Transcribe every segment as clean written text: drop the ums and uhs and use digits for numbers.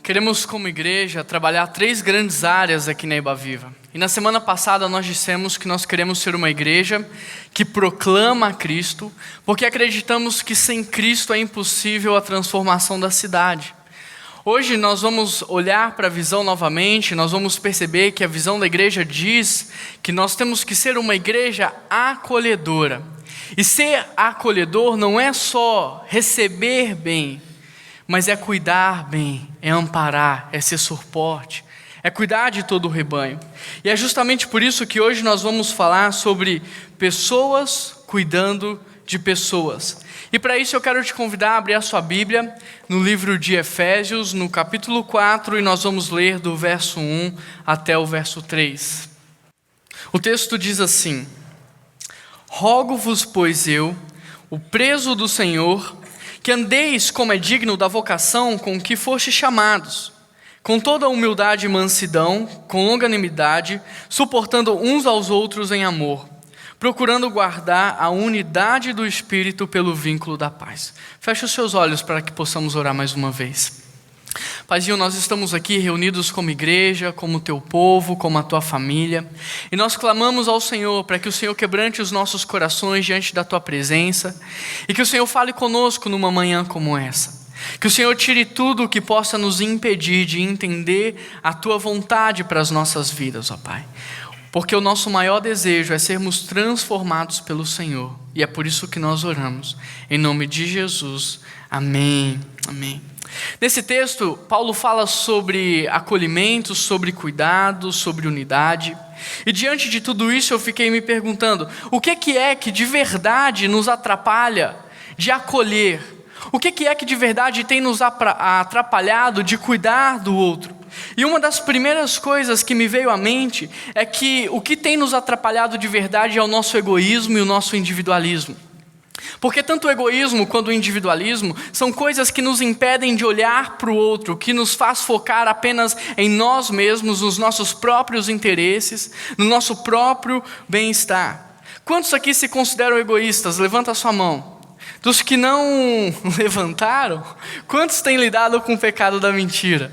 Queremos, como igreja, trabalhar 3 grandes áreas aqui na Iba Viva. E na semana passada nós dissemos que nós queremos ser uma igreja que proclama a Cristo, porque acreditamos que sem Cristo é impossível a transformação da cidade. Hoje nós vamos olhar para a visão novamente, nós vamos perceber que a visão da igreja diz que nós temos que ser uma igreja acolhedora. E ser acolhedor não é só receber bem, mas é cuidar bem, é amparar, é ser suporte, é cuidar de todo o rebanho. E é justamente por isso que hoje nós vamos falar sobre pessoas cuidando de pessoas. E para isso eu quero te convidar a abrir a sua Bíblia no livro de Efésios, no capítulo 4, e nós vamos ler do verso 1 até o verso 3. O texto diz assim: Rogo-vos, pois eu, o preso do Senhor, que andeis como é digno da vocação com que fostes chamados, com toda humildade e mansidão, com longanimidade, suportando uns aos outros em amor, procurando guardar a unidade do Espírito pelo vínculo da paz. Feche os seus olhos para que possamos orar mais uma vez. Paizinho, nós estamos aqui reunidos como igreja, como teu povo, como a tua família, e nós clamamos ao Senhor para que o Senhor quebrante os nossos corações diante da tua presença, e que o Senhor fale conosco numa manhã como essa. Que o Senhor tire tudo o que possa nos impedir de entender a tua vontade para as nossas vidas, ó Pai. Porque o nosso maior desejo é sermos transformados pelo Senhor, e é por isso que nós oramos. Em nome de Jesus, amém, amém. Nesse texto, Paulo fala sobre acolhimento, sobre cuidado, sobre unidade. E diante de tudo isso eu fiquei me perguntando, o que é que de verdade nos atrapalha de acolher? O que é que de verdade tem nos atrapalhado de cuidar do outro? E uma das primeiras coisas que me veio à mente é que o que tem nos atrapalhado de verdade é o nosso egoísmo e o nosso individualismo. Porque tanto o egoísmo quanto o individualismo são coisas que nos impedem de olhar para o outro, que nos faz focar apenas em nós mesmos, nos nossos próprios interesses, no nosso próprio bem-estar. Quantos aqui se consideram egoístas? Levanta a sua mão. Dos que não levantaram, quantos têm lidado com o pecado da mentira?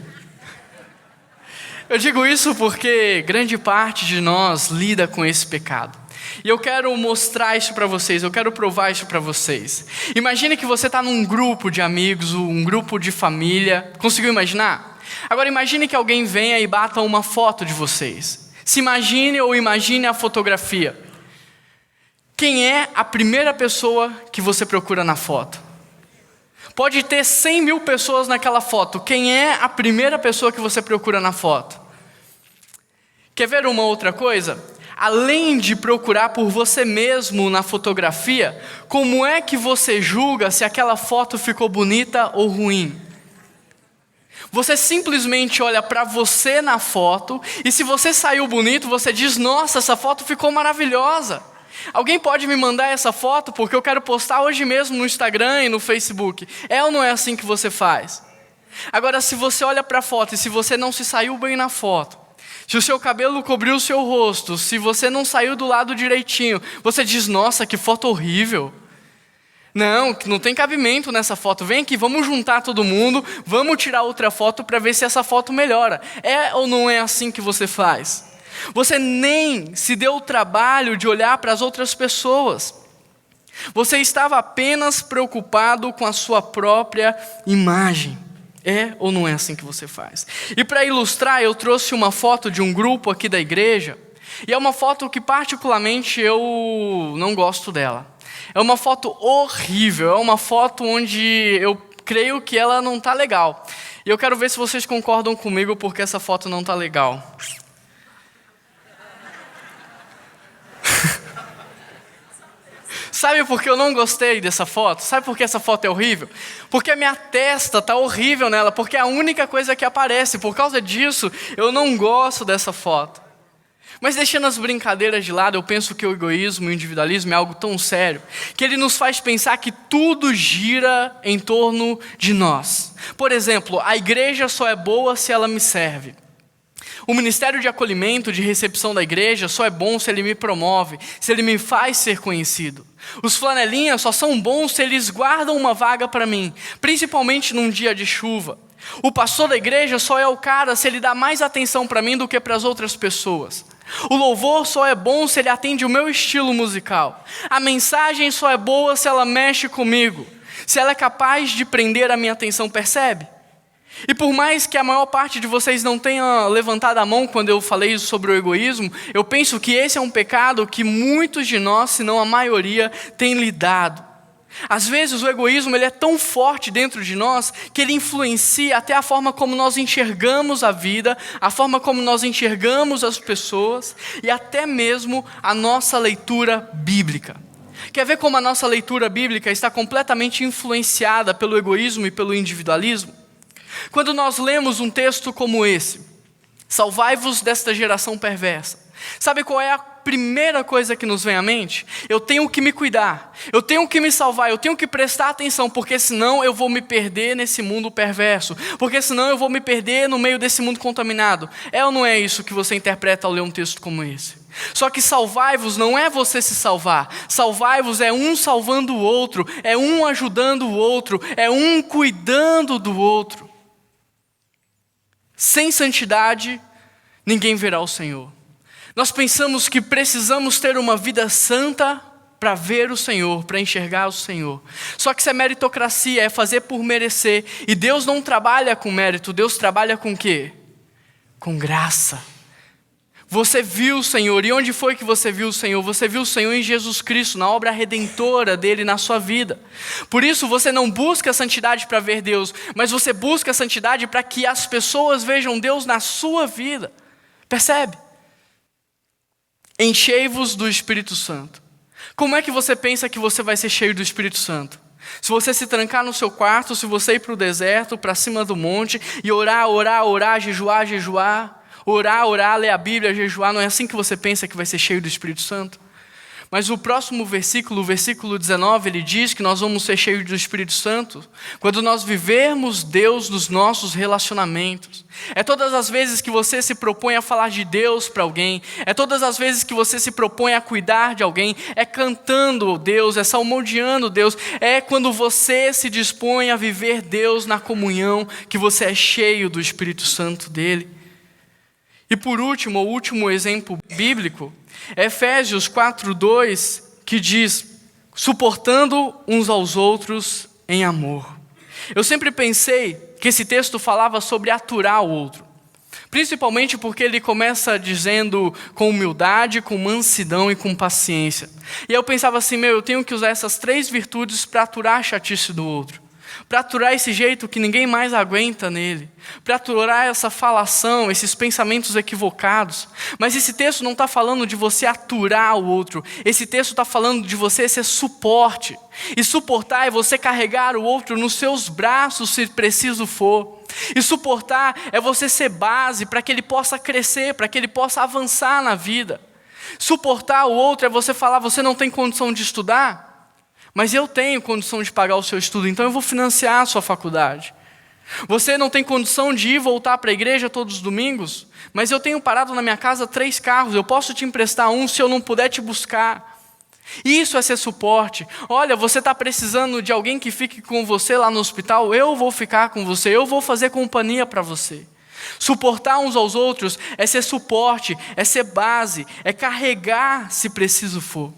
Eu digo isso porque grande parte de nós lida com esse pecado. E eu quero mostrar isso para vocês, eu quero provar isso para vocês. Imagine que você está num grupo de amigos, um grupo de família. Conseguiu imaginar? Agora imagine que alguém venha e bata uma foto de vocês. Se imagine ou imagine a fotografia. Quem é a primeira pessoa que você procura na foto? Pode ter 100 mil pessoas naquela foto. Quem é a primeira pessoa que você procura na foto? Quer ver uma outra coisa? Além de procurar por você mesmo na fotografia, como é que você julga se aquela foto ficou bonita ou ruim? Você simplesmente olha para você na foto e se você saiu bonito, você diz, nossa, essa foto ficou maravilhosa. Alguém pode me mandar essa foto porque eu quero postar hoje mesmo no Instagram e no Facebook. É ou não é assim que você faz? Agora, se você olha para a foto e se você não se saiu bem na foto, se o seu cabelo cobriu o seu rosto, se você não saiu do lado direitinho, você diz, nossa, que foto horrível. Não tem cabimento nessa foto. Vem aqui, vamos juntar todo mundo, vamos tirar outra foto para ver se essa foto melhora. É ou não é assim que você faz? Você nem se deu o trabalho de olhar para as outras pessoas. Você estava apenas preocupado com a sua própria imagem. É ou não é assim que você faz? E para ilustrar, eu trouxe uma foto de um grupo aqui da igreja. E é uma foto que particularmente eu não gosto dela. É uma foto horrível, é uma foto onde eu creio que ela não está legal. E eu quero ver se vocês concordam comigo porque essa foto não está legal. Sabe por que eu não gostei dessa foto? Sabe por que essa foto é horrível? Porque a minha testa está horrível nela, porque é a única coisa que aparece. Por causa disso, eu não gosto dessa foto. Mas deixando as brincadeiras de lado, eu penso que o egoísmo e o individualismo é algo tão sério, que ele nos faz pensar que tudo gira em torno de nós. Por exemplo, a igreja só é boa se ela me serve. O ministério de acolhimento, de recepção da igreja só é bom se ele me promove, se ele me faz ser conhecido. Os flanelinhas só são bons se eles guardam uma vaga para mim, principalmente num dia de chuva. O pastor da igreja só é o cara se ele dá mais atenção para mim do que para as outras pessoas. O louvor só é bom se ele atende o meu estilo musical. A mensagem só é boa se ela mexe comigo, se ela é capaz de prender a minha atenção, percebe? E por mais que a maior parte de vocês não tenha levantado a mão quando eu falei sobre o egoísmo, eu penso que esse é um pecado que muitos de nós, se não a maioria, tem lidado. Às vezes o egoísmo ele é tão forte dentro de nós que ele influencia até a forma como nós enxergamos a vida, a forma como nós enxergamos as pessoas e até mesmo a nossa leitura bíblica. Quer ver como a nossa leitura bíblica está completamente influenciada pelo egoísmo e pelo individualismo? Quando nós lemos um texto como esse, salvai-vos desta geração perversa, sabe qual é a primeira coisa que nos vem à mente? Eu tenho que me cuidar, eu tenho que me salvar, eu tenho que prestar atenção, porque senão eu vou me perder nesse mundo perverso, porque senão eu vou me perder no meio desse mundo contaminado. É ou não é isso que você interpreta ao ler um texto como esse? Só que salvai-vos não é você se salvar, salvai-vos é um salvando o outro, é um ajudando o outro, é um cuidando do outro. Sem santidade, ninguém verá o Senhor. Nós pensamos que precisamos ter uma vida santa para ver o Senhor, para enxergar o Senhor. Só que isso é meritocracia, é fazer por merecer. E Deus não trabalha com mérito, Deus trabalha com o quê? Com graça. Você viu o Senhor, e onde foi que você viu o Senhor? Você viu o Senhor em Jesus Cristo, na obra redentora dele na sua vida. Por isso você não busca a santidade para ver Deus, mas você busca a santidade para que as pessoas vejam Deus na sua vida. Percebe? Enchei-vos do Espírito Santo. Como é que você pensa que você vai ser cheio do Espírito Santo? Se você se trancar no seu quarto, se você ir para o deserto, para cima do monte, e orar, jejuar, orar, ler a Bíblia, jejuar, não é assim que você pensa que vai ser cheio do Espírito Santo? Mas o próximo versículo, o versículo 19, ele diz que nós vamos ser cheios do Espírito Santo quando nós vivermos Deus nos nossos relacionamentos. É todas as vezes que você se propõe a falar de Deus para alguém, é todas as vezes que você se propõe a cuidar de alguém, é cantando Deus, é salmodiando Deus, é quando você se dispõe a viver Deus na comunhão, que você é cheio do Espírito Santo dele. E por último, o último exemplo bíblico, é Efésios 4:2, que diz, suportando uns aos outros em amor. Eu sempre pensei que esse texto falava sobre aturar o outro, principalmente porque ele começa dizendo com humildade, com mansidão e com paciência. E eu pensava assim, eu tenho que usar essas 3 virtudes para aturar a chatice do outro, para aturar esse jeito que ninguém mais aguenta nele, para aturar essa falação, esses pensamentos equivocados. Mas esse texto não está falando de você aturar o outro, esse texto está falando de você ser suporte. E suportar é você carregar o outro nos seus braços, se preciso for. E suportar é você ser base para que ele possa crescer, para que ele possa avançar na vida. Suportar o outro é você falar, você não tem condição de estudar? Mas eu tenho condição de pagar o seu estudo, então eu vou financiar a sua faculdade. Você não tem condição de ir e voltar para a igreja todos os domingos, mas eu tenho parado na minha casa 3 carros, eu posso te emprestar um se eu não puder te buscar. Isso é ser suporte. Olha, você está precisando de alguém que fique com você lá no hospital, eu vou ficar com você, eu vou fazer companhia para você. Suportar uns aos outros é ser suporte, é ser base, é carregar se preciso for.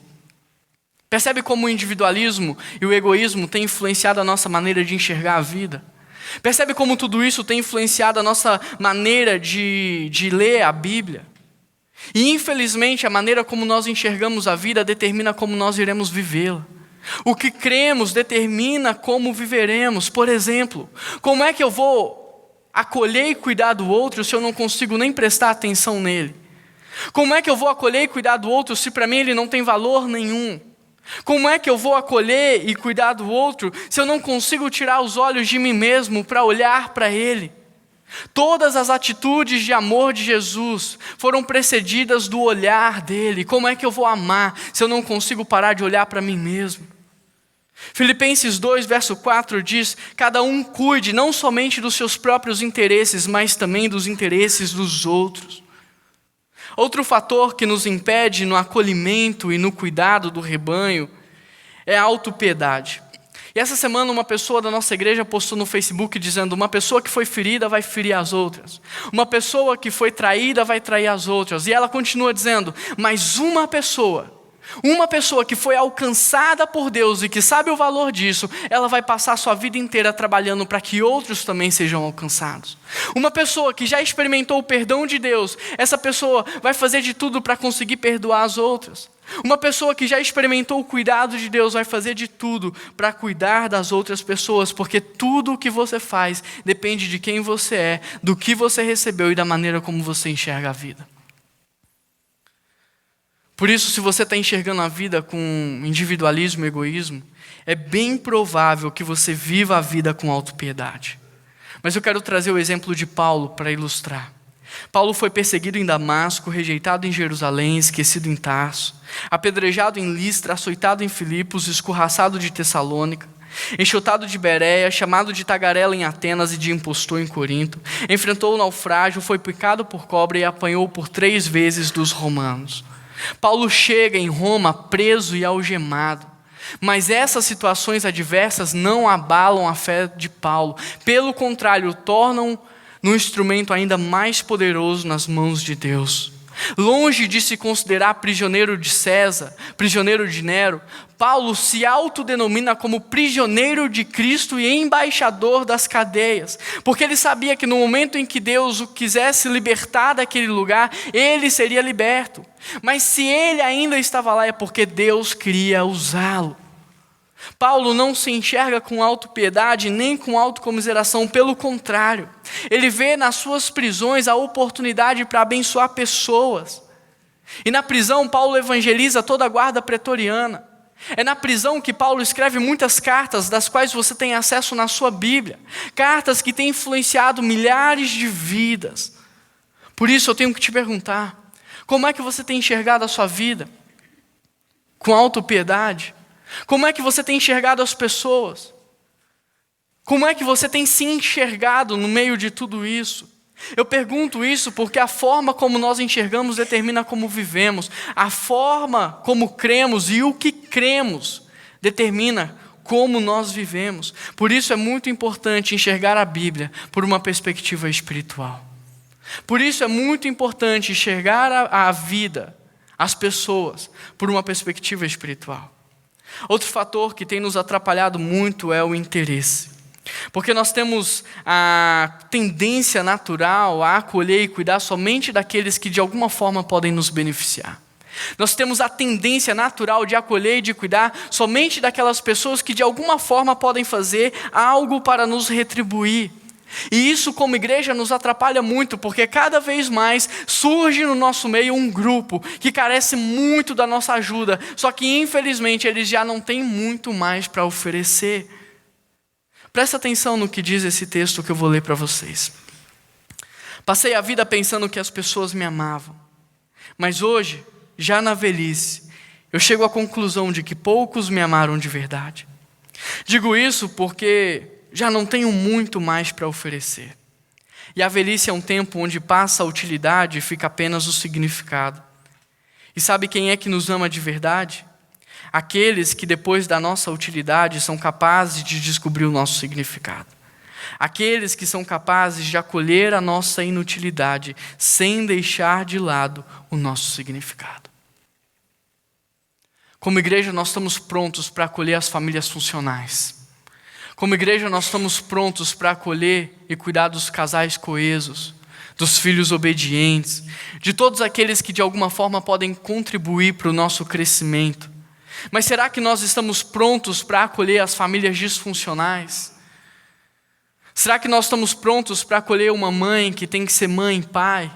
Percebe como o individualismo e o egoísmo têm influenciado a nossa maneira de enxergar a vida? Percebe como tudo isso tem influenciado a nossa maneira de ler a Bíblia? E infelizmente a maneira como nós enxergamos a vida determina como nós iremos vivê-la. O que cremos determina como viveremos. Por exemplo, como é que eu vou acolher e cuidar do outro se eu não consigo nem prestar atenção nele? Como é que eu vou acolher e cuidar do outro se para mim ele não tem valor nenhum? Como é que eu vou acolher e cuidar do outro se eu não consigo tirar os olhos de mim mesmo para olhar para ele? Todas as atitudes de amor de Jesus foram precedidas do olhar dele. Como é que eu vou amar se eu não consigo parar de olhar para mim mesmo? Filipenses 2, verso 4 diz, cada um cuide não somente dos seus próprios interesses, mas também dos interesses dos outros. Outro fator que nos impede no acolhimento e no cuidado do rebanho é a autopiedade. E essa semana uma pessoa da nossa igreja postou no Facebook dizendo: uma pessoa que foi ferida vai ferir as outras. Uma pessoa que foi traída vai trair as outras. E ela continua dizendo: mas uma pessoa que foi alcançada por Deus e que sabe o valor disso, ela vai passar a sua vida inteira trabalhando para que outros também sejam alcançados. Uma pessoa que já experimentou o perdão de Deus, essa pessoa vai fazer de tudo para conseguir perdoar as outras. Uma pessoa que já experimentou o cuidado de Deus vai fazer de tudo para cuidar das outras pessoas, porque tudo o que você faz depende de quem você é, do que você recebeu e da maneira como você enxerga a vida. Por isso, se você está enxergando a vida com individualismo e egoísmo, é bem provável que você viva a vida com autopiedade. Mas eu quero trazer o exemplo de Paulo para ilustrar. Paulo foi perseguido em Damasco, rejeitado em Jerusalém, esquecido em Tarso, apedrejado em Listra, açoitado em Filipos, escorraçado de Tessalônica, enxotado de Bereia, chamado de tagarela em Atenas e de impostor em Corinto, enfrentou o naufrágio, foi picado por cobra e apanhou por 3 vezes dos romanos. Paulo chega em Roma preso e algemado. Mas essas situações adversas não abalam a fé de Paulo. Pelo contrário, tornam no instrumento ainda mais poderoso nas mãos de Deus. Longe de se considerar prisioneiro de César, prisioneiro de Nero, Paulo se autodenomina como prisioneiro de Cristo e embaixador das cadeias, porque ele sabia que no momento em que Deus o quisesse libertar daquele lugar, ele seria liberto. Mas se ele ainda estava lá é porque Deus queria usá-lo. Paulo não se enxerga com autopiedade nem com autocomiseração, pelo contrário, ele vê nas suas prisões a oportunidade para abençoar pessoas. E na prisão Paulo evangeliza toda a guarda pretoriana. É na prisão que Paulo escreve muitas cartas, das quais você tem acesso na sua Bíblia. Cartas que têm influenciado milhares de vidas. Por isso eu tenho que te perguntar, como é que você tem enxergado a sua vida? Com autopiedade? Como é que você tem enxergado as pessoas? Como é que você tem se enxergado no meio de tudo isso? Eu pergunto isso porque a forma como nós enxergamos determina como vivemos. A forma como cremos e o que cremos determina como nós vivemos. Por isso é muito importante enxergar a Bíblia por uma perspectiva espiritual. Por isso é muito importante enxergar a vida, as pessoas, por uma perspectiva espiritual. Outro fator que tem nos atrapalhado muito é o interesse. Porque nós temos a tendência natural a acolher e cuidar somente daqueles que de alguma forma podem nos beneficiar. Nós temos a tendência natural de acolher e de cuidar somente daquelas pessoas que de alguma forma podem fazer algo para nos retribuir. E isso como igreja nos atrapalha muito, porque cada vez mais surge no nosso meio um grupo que carece muito da nossa ajuda, só que infelizmente eles já não têm muito mais para oferecer. Presta atenção no que diz esse texto que eu vou ler para vocês. Passei a vida pensando que as pessoas me amavam, mas hoje, já na velhice, eu chego à conclusão de que poucos me amaram de verdade. Digo isso porque já não tenho muito mais para oferecer. E a velhice é um tempo onde passa a utilidade e fica apenas o significado. E sabe quem é que nos ama de verdade? Aqueles que depois da nossa utilidade são capazes de descobrir o nosso significado. Aqueles que são capazes de acolher a nossa inutilidade sem deixar de lado o nosso significado. Como igreja nós estamos prontos para acolher as famílias funcionais. Como igreja, nós estamos prontos para acolher e cuidar dos casais coesos, dos filhos obedientes, de todos aqueles que de alguma forma podem contribuir para o nosso crescimento. Mas será que nós estamos prontos para acolher as famílias disfuncionais? Será que nós estamos prontos para acolher uma mãe que tem que ser mãe e pai?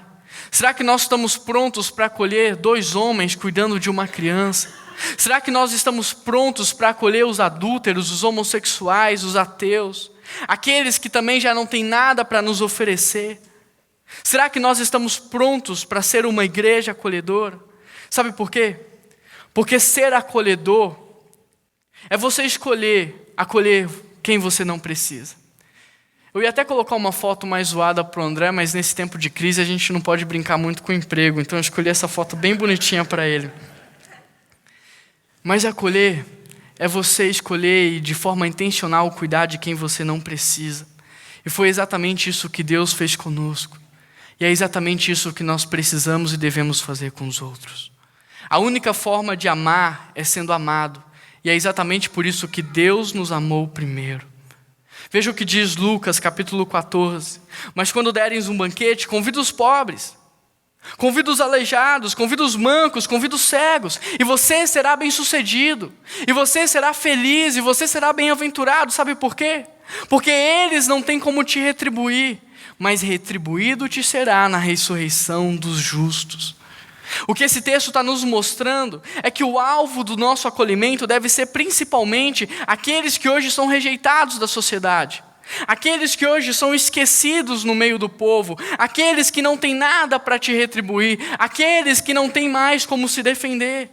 Será que nós estamos prontos para acolher 2 homens cuidando de uma criança? Será que nós estamos prontos para acolher os adúlteros, os homossexuais, os ateus, aqueles que também já não têm nada para nos oferecer? Será que nós estamos prontos para ser uma igreja acolhedora? Sabe por quê? Porque ser acolhedor é você escolher acolher quem você não precisa. Eu ia até colocar uma foto mais zoada para o André, mas nesse tempo de crise a gente não pode brincar muito com o emprego, então eu escolhi essa foto bem bonitinha para ele. Mas acolher é você escolher e de forma intencional cuidar de quem você não precisa. E foi exatamente isso que Deus fez conosco. E é exatamente isso que nós precisamos e devemos fazer com os outros. A única forma de amar é sendo amado. E é exatamente por isso que Deus nos amou primeiro. Veja o que diz Lucas, capítulo 14. Mas quando deres um banquete, convida os pobres, convida os aleijados, convida os mancos, convida os cegos, e você será bem-sucedido, e você será feliz, e você será bem-aventurado. Sabe por quê? Porque eles não têm como te retribuir, mas retribuído te será na ressurreição dos justos. O que esse texto está nos mostrando é que o alvo do nosso acolhimento deve ser principalmente aqueles que hoje são rejeitados da sociedade, aqueles que hoje são esquecidos no meio do povo, aqueles que não têm nada para te retribuir, aqueles que não têm mais como se defender.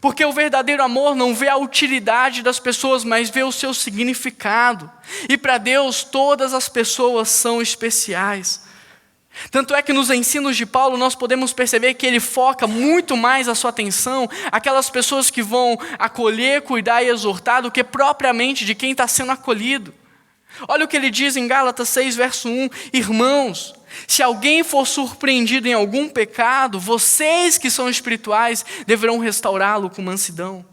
Porque o verdadeiro amor não vê a utilidade das pessoas, mas vê o seu significado. E para Deus todas as pessoas são especiais. Tanto é que nos ensinos de Paulo nós podemos perceber que ele foca muito mais a sua atenção àquelas pessoas que vão acolher, cuidar e exortar do que propriamente de quem está sendo acolhido. Olha o que ele diz em Gálatas 6, verso 1. Irmãos, se alguém for surpreendido em algum pecado, vocês que são espirituais deverão restaurá-lo com mansidão.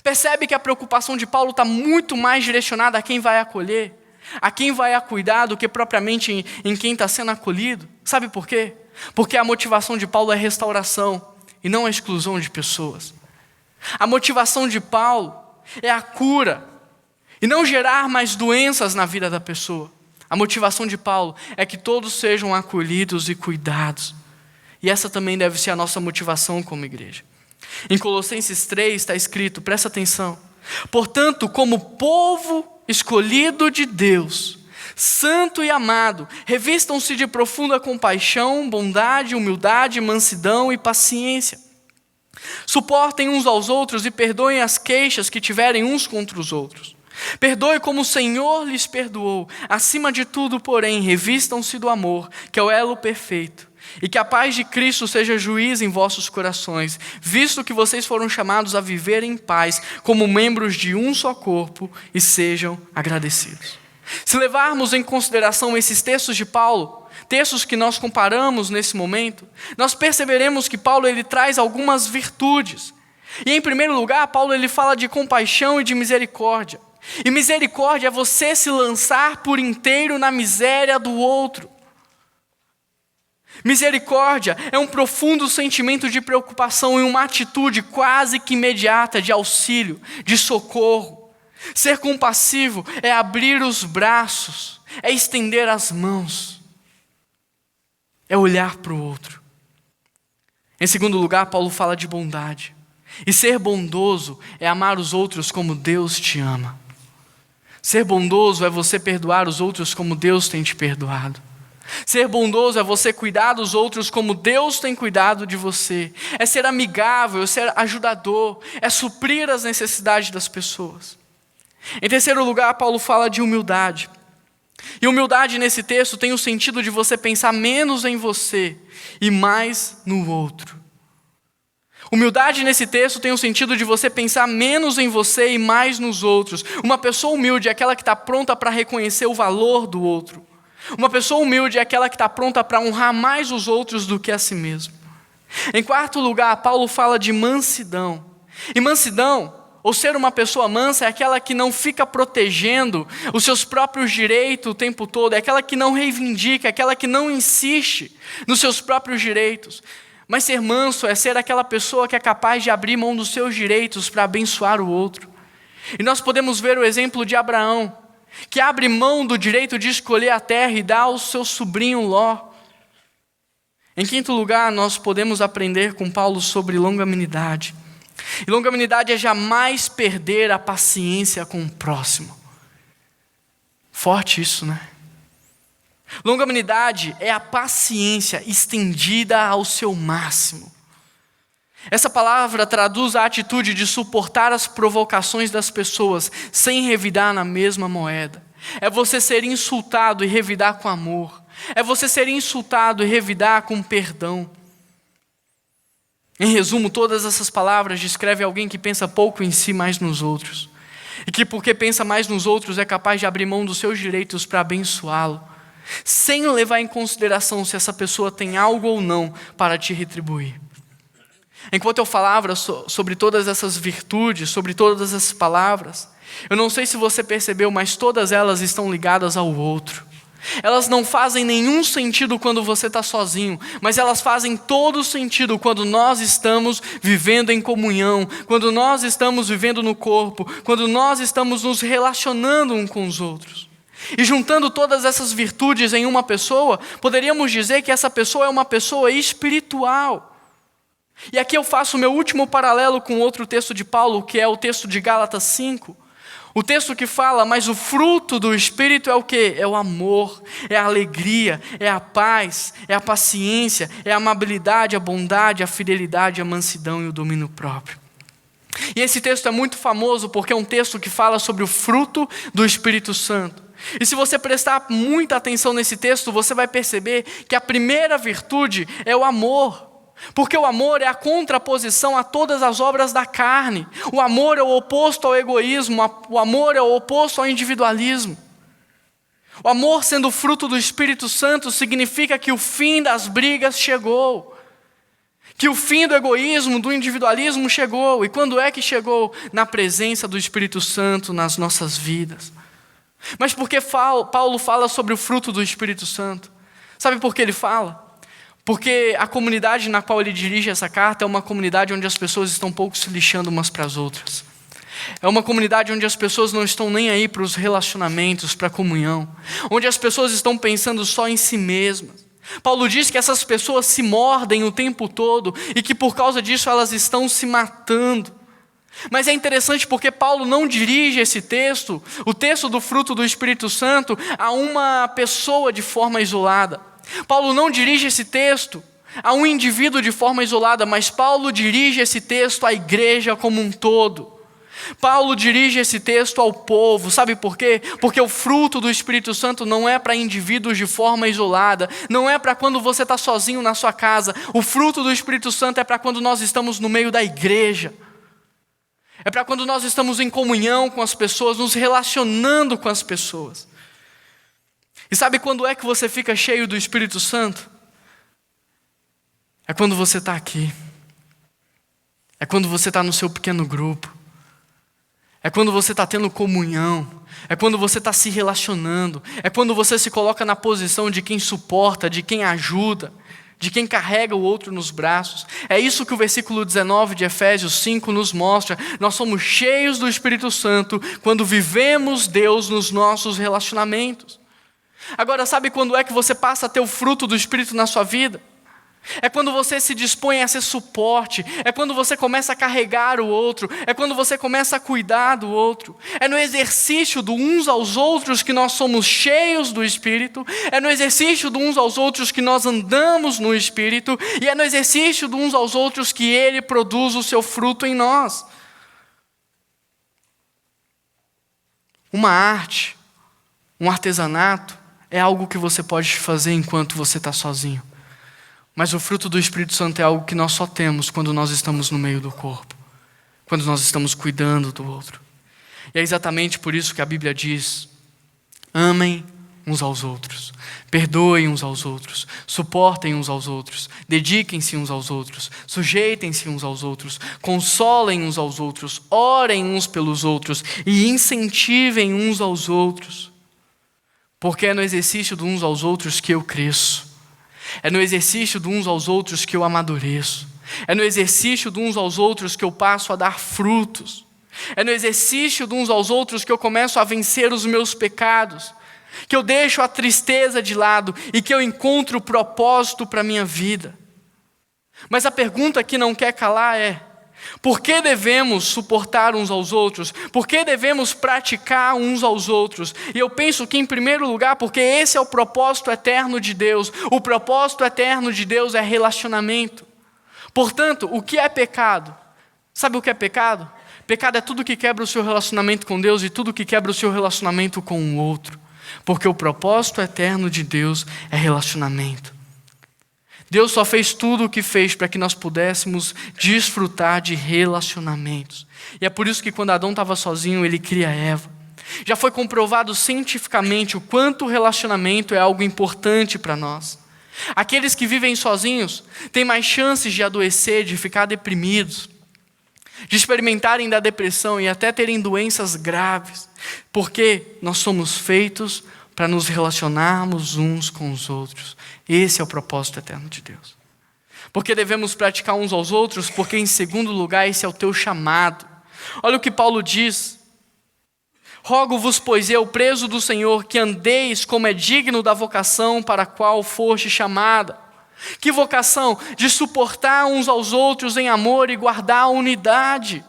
Percebe que a preocupação de Paulo está muito mais direcionada a quem vai acolher, a quem vai cuidar do que propriamente em quem está sendo acolhido. Sabe por quê? Porque a motivação de Paulo é restauração e não a exclusão de pessoas. A motivação de Paulo é a cura e não gerar mais doenças na vida da pessoa. A motivação de Paulo é que todos sejam acolhidos e cuidados. E essa também deve ser a nossa motivação como igreja. Em Colossenses 3 está escrito, presta atenção: portanto, como povo escolhido de Deus, santo e amado, revistam-se de profunda compaixão, bondade, humildade, mansidão e paciência. Suportem uns aos outros e perdoem as queixas que tiverem uns contra os outros. Perdoe como o Senhor lhes perdoou. Acima de tudo, porém, revistam-se do amor, que é o elo perfeito. E que a paz de Cristo seja juiz em vossos corações, visto que vocês foram chamados a viver em paz, como membros de um só corpo, e sejam agradecidos. Se levarmos em consideração esses textos de Paulo, textos que nós comparamos nesse momento, nós perceberemos que Paulo ele traz algumas virtudes. E em primeiro lugar, Paulo ele fala de compaixão e de misericórdia. E misericórdia é você se lançar por inteiro na miséria do outro. Misericórdia é um profundo sentimento de preocupação e uma atitude quase que imediata de auxílio, de socorro. Ser compassivo é abrir os braços, é estender as mãos, é olhar para o outro. Em segundo lugar, Paulo fala de bondade. E ser bondoso é amar os outros como Deus te ama. Ser bondoso é você perdoar os outros como Deus tem te perdoado. Ser bondoso é você cuidar dos outros como Deus tem cuidado de você. É ser amigável, é ser ajudador, é suprir as necessidades das pessoas. Em terceiro lugar, Paulo fala de humildade. E humildade nesse texto tem o sentido de você pensar menos em você e mais no outro. Humildade nesse texto tem o sentido de você pensar menos em você e mais nos outros. Uma pessoa humilde é aquela que está pronta para reconhecer o valor do outro. Uma pessoa humilde é aquela que está pronta para honrar mais os outros do que a si mesmo. Em quarto lugar, Paulo fala de mansidão. E mansidão, ou ser uma pessoa mansa, é aquela que não fica protegendo os seus próprios direitos o tempo todo. É aquela que não reivindica, é aquela que não insiste nos seus próprios direitos. Mas ser manso é ser aquela pessoa que é capaz de abrir mão dos seus direitos para abençoar o outro. E nós podemos ver o exemplo de Abraão, que abre mão do direito de escolher a terra e dá ao seu sobrinho Ló. Em quinto lugar, nós podemos aprender com Paulo sobre longanimidade. E longanimidade é jamais perder a paciência com o próximo. Forte isso, né? Longanimidade é a paciência estendida ao seu máximo. Essa palavra traduz a atitude de suportar as provocações das pessoas sem revidar na mesma moeda. É você ser insultado e revidar com amor. É você ser insultado e revidar com perdão. Em resumo, todas essas palavras descrevem alguém que pensa pouco em si, mais nos outros. e que porque pensa mais nos outros é capaz de abrir mão dos seus direitos para abençoá-lo, sem levar em consideração se essa pessoa tem algo ou não para te retribuir. Enquanto eu falava sobre todas essas virtudes, sobre todas essas palavras, eu não sei se você percebeu, mas todas elas estão ligadas ao outro. Elas não fazem nenhum sentido quando você está sozinho, mas elas fazem todo sentido quando nós estamos vivendo em comunhão, quando nós estamos vivendo no corpo, quando nós estamos nos relacionando uns com os outros. E juntando todas essas virtudes em uma pessoa, poderíamos dizer que essa pessoa é uma pessoa espiritual. E aqui eu faço o meu último paralelo com outro texto de Paulo, que é o texto de Gálatas 5. O texto que fala, mas o fruto do Espírito é o quê? É o amor, é a alegria, é a paz, é a paciência, é a amabilidade, a bondade, a fidelidade, a mansidão e o domínio próprio. E esse texto é muito famoso porque é um texto que fala sobre o fruto do Espírito Santo. E se você prestar muita atenção nesse texto, você vai perceber que a primeira virtude é o amor. Porque o amor é a contraposição a todas as obras da carne. O amor é o oposto ao egoísmo, o amor é o oposto ao individualismo. O amor, sendo fruto do Espírito Santo, significa que o fim das brigas chegou. Que o fim do egoísmo, do individualismo chegou. E quando é que chegou? Na presença do Espírito Santo nas nossas vidas. Mas por que Paulo fala sobre o fruto do Espírito Santo? Sabe por que ele fala? Porque a comunidade na qual ele dirige essa carta é uma comunidade onde as pessoas estão pouco se lixando umas para as outras. É uma comunidade onde as pessoas não estão nem aí para os relacionamentos, para a comunhão. Onde as pessoas estão pensando só em si mesmas. Paulo diz que essas pessoas se mordem o tempo todo e que por causa disso elas estão se matando. Mas é interessante porque Paulo não dirige esse texto, o texto do fruto do Espírito Santo, a uma pessoa de forma isolada. Paulo não dirige esse texto a um indivíduo de forma isolada, mas Paulo dirige esse texto à igreja como um todo. Paulo dirige esse texto ao povo, sabe por quê? Porque o fruto do Espírito Santo não é para indivíduos de forma isolada, não é para quando você está sozinho na sua casa. O fruto do Espírito Santo é para quando nós estamos no meio da igreja. É para quando nós estamos em comunhão com as pessoas, nos relacionando com as pessoas. E sabe quando é que você fica cheio do Espírito Santo? É quando você está aqui. É quando você está no seu pequeno grupo. É quando você está tendo comunhão. É quando você está se relacionando. É quando você se coloca na posição de quem suporta, de quem ajuda, de quem carrega o outro nos braços. É isso que o versículo 19 de Efésios 5 nos mostra. Nós somos cheios do Espírito Santo quando vivemos Deus nos nossos relacionamentos. Agora, sabe quando é que você passa a ter o fruto do Espírito na sua vida? É quando você se dispõe a ser suporte, é quando você começa a carregar o outro, é quando você começa a cuidar do outro. É no exercício do uns aos outros que nós somos cheios do Espírito, é no exercício do uns aos outros que nós andamos no Espírito, e é no exercício do uns aos outros que Ele produz o seu fruto em nós. Uma arte, um artesanato, é algo que você pode fazer enquanto você está sozinho. Mas o fruto do Espírito Santo é algo que nós só temos quando nós estamos no meio do corpo. Quando nós estamos cuidando do outro. E é exatamente por isso que a Bíblia diz: amem uns aos outros. Perdoem uns aos outros. Suportem uns aos outros. Dediquem-se uns aos outros. Sujeitem-se uns aos outros. Consolem uns aos outros. Orem uns pelos outros. E incentivem uns aos outros. Porque é no exercício de uns aos outros que eu cresço. É no exercício de uns aos outros que eu amadureço. É no exercício de uns aos outros que eu passo a dar frutos. É no exercício de uns aos outros que eu começo a vencer os meus pecados. Que eu deixo a tristeza de lado e que eu encontro o propósito para a minha vida. Mas a pergunta que não quer calar é: por que devemos suportar uns aos outros? Por que devemos praticar uns aos outros? E eu penso que, em primeiro lugar, porque esse é o propósito eterno de Deus. O propósito eterno de Deus é relacionamento. Portanto, o que é pecado? Sabe o que é pecado? Pecado é tudo que quebra o seu relacionamento com Deus e tudo que quebra o seu relacionamento com o outro. Porque o propósito eterno de Deus é relacionamento. Deus só fez tudo o que fez para que nós pudéssemos desfrutar de relacionamentos. E é por isso que quando Adão estava sozinho, ele cria Eva. Já foi comprovado cientificamente o quanto o relacionamento é algo importante para nós. Aqueles que vivem sozinhos têm mais chances de adoecer, de ficar deprimidos, de experimentarem da depressão e até terem doenças graves, porque nós somos feitos para nos relacionarmos uns com os outros. Esse é o propósito eterno de Deus. Porque devemos praticar uns aos outros, porque em segundo lugar esse é o teu chamado. Olha o que Paulo diz: rogo-vos, pois eu, preso do Senhor, que andeis como é digno da vocação para a qual foste chamada. Que vocação? De suportar uns aos outros em amor e guardar a unidade.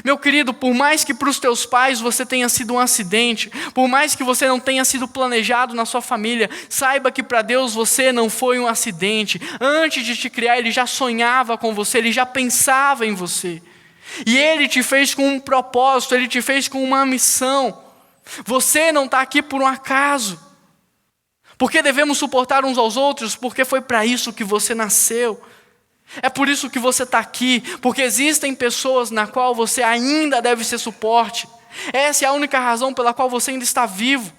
Meu querido, por mais que para os teus pais você tenha sido um acidente, por mais que você não tenha sido planejado na sua família, saiba que para Deus você não foi um acidente. Antes de te criar, Ele já sonhava com você, Ele já pensava em você. E Ele te fez com um propósito, Ele te fez com uma missão. Você não está aqui por um acaso. Porque devemos suportar uns aos outros? Porque foi para isso que você nasceu. É por isso que você está aqui, porque existem pessoas na qual você ainda deve ser suporte. Essa é a única razão pela qual você ainda está vivo.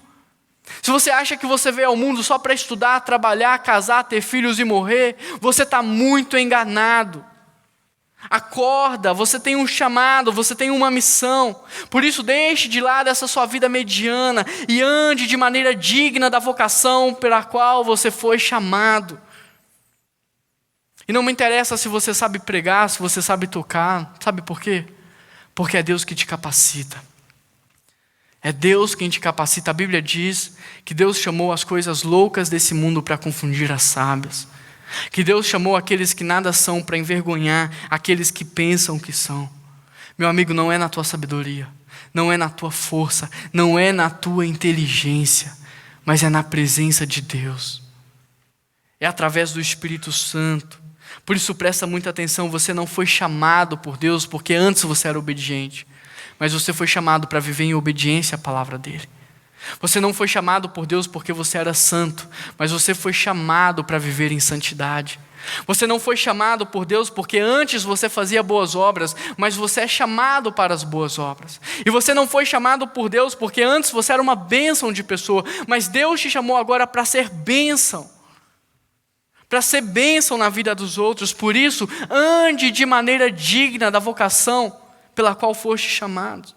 Se você acha que você veio ao mundo só para estudar, trabalhar, casar, ter filhos e morrer, você está muito enganado. Acorda, você tem um chamado, você tem uma missão. Por isso deixe de lado essa sua vida mediana e ande de maneira digna da vocação pela qual você foi chamado. E não me interessa se você sabe pregar, se você sabe tocar. Sabe por quê? Porque é Deus que te capacita. É Deus quem te capacita. A Bíblia diz que Deus chamou as coisas loucas desse mundo para confundir as sábias. Que Deus chamou aqueles que nada são para envergonhar aqueles que pensam que são. Meu amigo, não é na tua sabedoria, não é na tua força, não é na tua inteligência, mas é na presença de Deus. É através do Espírito Santo. Por isso presta muita atenção, você não foi chamado por Deus porque antes você era obediente, mas você foi chamado para viver em obediência à palavra dEle. Você não foi chamado por Deus porque você era santo, mas você foi chamado para viver em santidade. Você não foi chamado por Deus porque antes você fazia boas obras, mas você é chamado para as boas obras. E você não foi chamado por Deus porque antes você era uma bênção de pessoa, mas Deus te chamou agora para ser bênção. Para ser bênção na vida dos outros. Por isso, ande de maneira digna da vocação pela qual foste chamado.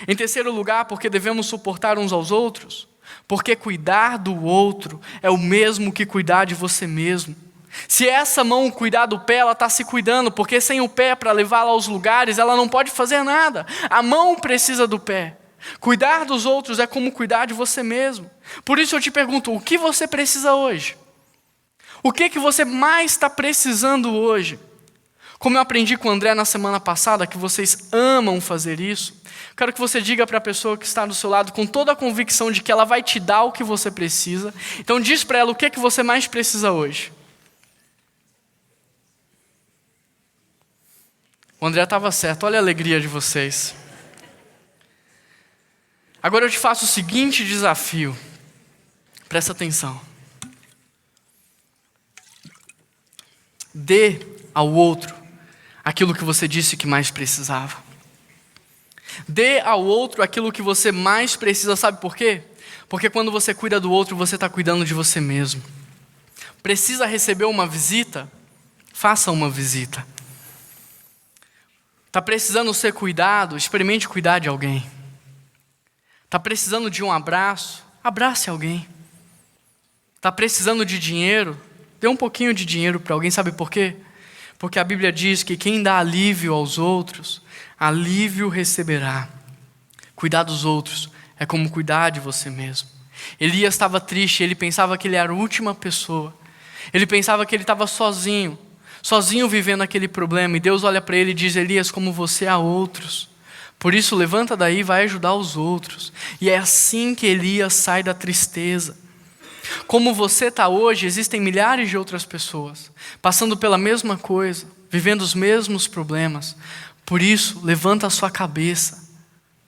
Em terceiro lugar, porque devemos suportar uns aos outros, porque cuidar do outro é o mesmo que cuidar de você mesmo. Se essa mão cuidar do pé, ela está se cuidando, porque sem o pé para levá-la aos lugares, ela não pode fazer nada. A mão precisa do pé. Cuidar dos outros é como cuidar de você mesmo. Por isso eu te pergunto, o que você precisa hoje? O que você mais está precisando hoje? Como eu aprendi com o André na semana passada, que vocês amam fazer isso, quero que você diga para a pessoa que está do seu lado com toda a convicção de que ela vai te dar o que você precisa. Então diz para ela o que você mais precisa hoje. O André estava certo, olha a alegria de vocês. Agora eu te faço o seguinte desafio. Presta atenção. Dê ao outro aquilo que você disse que mais precisava. Dê ao outro aquilo que você mais precisa, sabe por quê? Porque quando você cuida do outro, você está cuidando de você mesmo. Precisa receber uma visita? Faça uma visita. Está precisando ser cuidado? Experimente cuidar de alguém. Está precisando de um abraço? Abrace alguém. Está precisando de dinheiro? Dê um pouquinho de dinheiro para alguém, sabe por quê? Porque a Bíblia diz que quem dá alívio aos outros, alívio receberá. Cuidar dos outros é como cuidar de você mesmo. Elias estava triste, ele pensava que ele era a última pessoa. Ele pensava que ele estava sozinho vivendo aquele problema. E Deus olha para ele e diz, Elias, como você há outros. Por isso levanta daí e vai ajudar os outros. E é assim que Elias sai da tristeza. Como você está hoje, existem milhares de outras pessoas, passando pela mesma coisa, vivendo os mesmos problemas. Por isso, levanta a sua cabeça,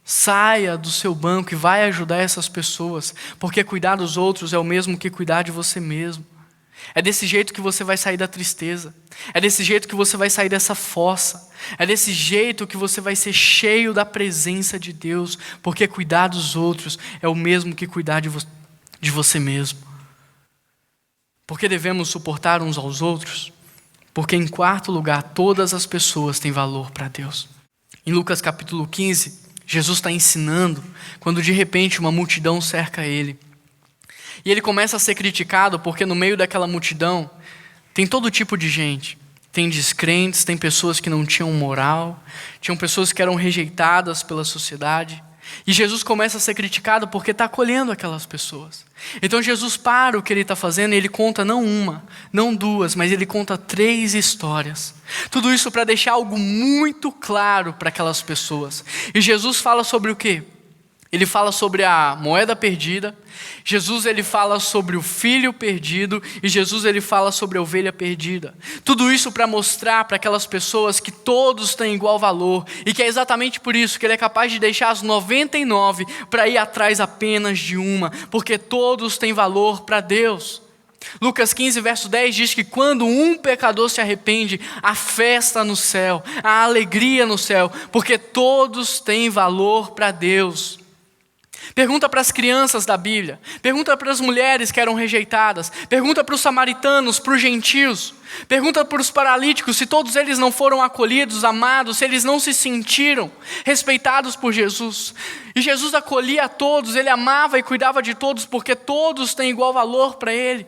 saia do seu banco e vai ajudar essas pessoas, porque cuidar dos outros é o mesmo que cuidar de você mesmo. É desse jeito que você vai sair da tristeza. É desse jeito que você vai sair dessa fossa. É desse jeito que você vai ser cheio da presença de Deus. Porque cuidar dos outros é o mesmo que cuidar de você mesmo. Porque devemos suportar uns aos outros? Porque em quarto lugar, todas as pessoas têm valor para Deus. Em Lucas capítulo 15, Jesus está ensinando quando de repente uma multidão cerca ele. E ele começa a ser criticado porque no meio daquela multidão tem todo tipo de gente. Tem descrentes, tem pessoas que não tinham moral, tinham pessoas que eram rejeitadas pela sociedade. E Jesus começa a ser criticado porque está acolhendo aquelas pessoas. Então Jesus para o que ele está fazendo e ele conta não uma, não duas, mas ele conta 3 histórias. Tudo isso para deixar algo muito claro para aquelas pessoas. E Jesus fala sobre o quê? Ele fala sobre a moeda perdida, Jesus ele fala sobre o filho perdido e Jesus ele fala sobre a ovelha perdida. Tudo isso para mostrar para aquelas pessoas que todos têm igual valor e que é exatamente por isso que ele é capaz de deixar as 99 para ir atrás apenas de uma, porque todos têm valor para Deus. Lucas 15, verso 10 diz que quando um pecador se arrepende, há festa no céu, há alegria no céu, porque todos têm valor para Deus. Pergunta para as crianças da Bíblia, pergunta para as mulheres que eram rejeitadas, pergunta para os samaritanos, para os gentios, pergunta para os paralíticos se todos eles não foram acolhidos, amados, se eles não se sentiram respeitados por Jesus. E Jesus acolhia a todos, ele amava e cuidava de todos porque todos têm igual valor para ele.